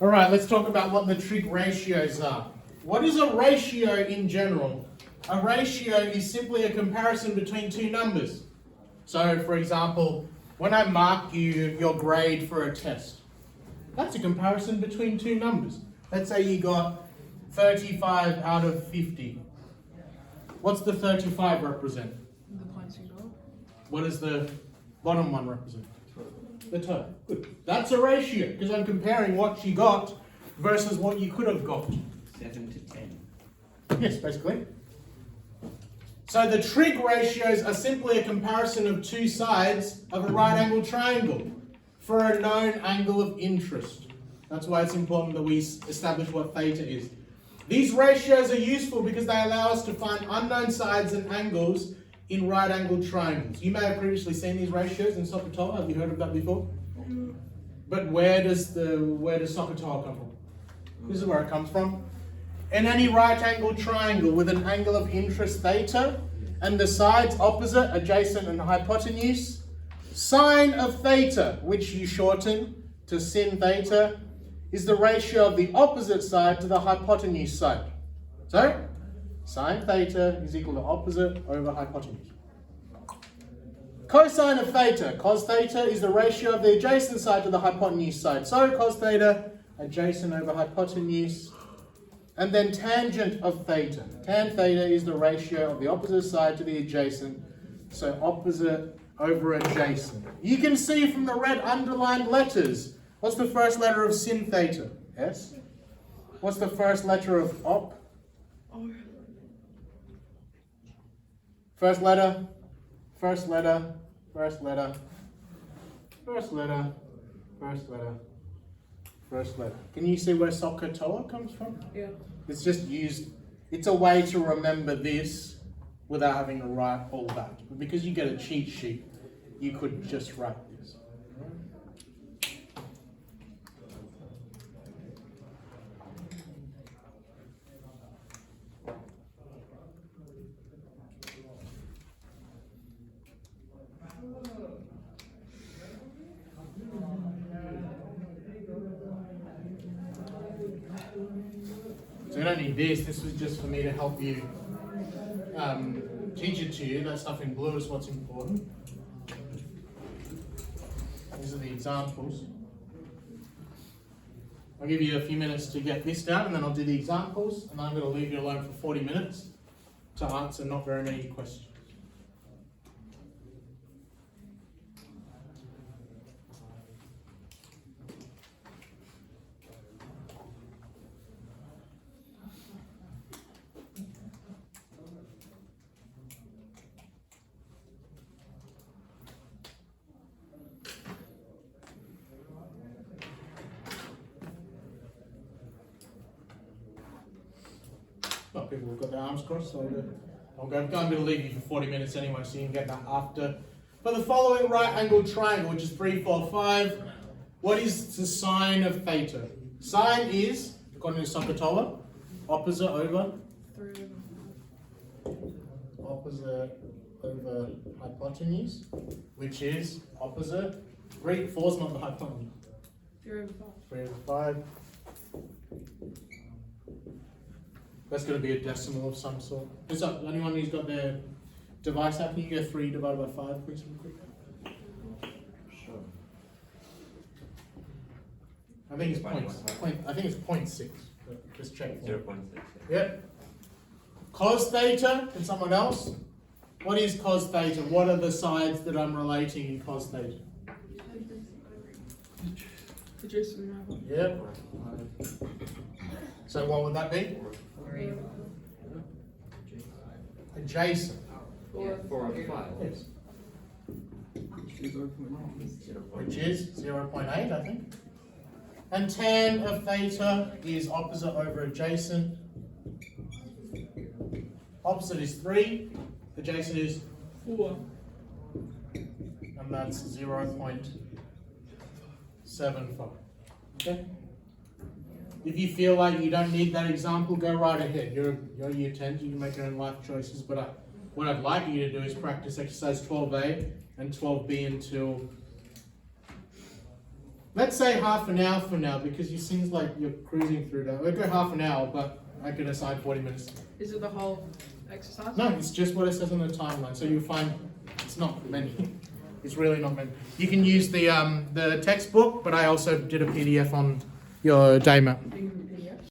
All right, let's talk about what the trig ratios are. What is a ratio in general? A ratio is simply a comparison between two numbers. So, for example, when I mark your grade for a test, that's a comparison between two numbers. Let's say you got 35 out of 50. What's the 35 represent? The points you got. What does the bottom one represent? The total. Good. That's a ratio, because I'm comparing what you got versus what you could have got. 7 to 10. Yes, basically. So the trig ratios are simply a comparison of two sides of a right-angled triangle for a known angle of interest. That's why it's important that we establish what theta is. These ratios are useful because they allow us to find unknown sides and angles in right-angled triangles. You may have previously seen these ratios in SOHCAHTOA. Have you heard of that before? But where does SOHCAHTOA come from? This is where it comes from. In any right-angled triangle with an angle of interest theta and the sides opposite, adjacent and hypotenuse, sine of theta, which you shorten to sin theta, is the ratio of the opposite side to the hypotenuse side. So, sine theta is equal to opposite over hypotenuse. Cosine of theta, cos theta is the ratio of the adjacent side to the hypotenuse side. So, cos theta, adjacent over hypotenuse. And then tangent of theta. Tan theta is the ratio of the opposite side to the adjacent. So, opposite over adjacent. You can see from the red underlined letters. What's the first letter of sin theta? S. What's the first letter of op? Oh. First letter, first letter, first letter, first letter, first letter, first letter. Can you see where SOHCAHTOA comes from? Yeah. It's just used, it's a way to remember this without having to write all that. But because you get a cheat sheet, you could just write this. So you don't need this. This was just for me to help you teach it to you. That stuff in blue is what's important. These are the examples. I'll give you a few minutes to get this down and then I'll do the examples and I'm going to leave you alone for 40 minutes to answer not very many questions. Well, people have got their arms crossed, so I'm going to leave you for 40 minutes anyway, so you can get that after. For the following right-angled triangle, which is 3, 4, 5, what is the sine of theta? Sine is, according to SOHCAHTOA, opposite over? 3 Opposite over hypotenuse, which is opposite. 3, 4 is not the hypotenuse. 3 over 5. 3 over 5. That's going to be a decimal of some sort. Is that anyone who's got their device out? Can you go 3 divided by 5, please, real quick? Sure. I think it's I think it's 0.6. But just check. 0.6. Yep. Cos theta. Can someone else? What is cos theta? What are the sides that I'm relating in cos theta? Adjacent and hypotenuse. Yep. So what would that be? 3 Adjacent. 4 4 over 5. Yes. Which 0.8. is 0.8, I think. And tan of theta is opposite over adjacent. Opposite is 3, adjacent is 4. and that's 0.75. Okay? If you feel like you don't need that example, go right ahead. You're year 10, you can make your own life choices, but what I'd like you to do is practice exercise 12A and 12B until Let's say half an hour for now because you seems like you're cruising through that. We'll go half an hour, but I can assign 40 minutes. Is it the whole exercise? No, it's just what it says on the timeline. So you'll find it's not many. It's really not many. You can use the textbook, but I also did a PDF on your day map. You can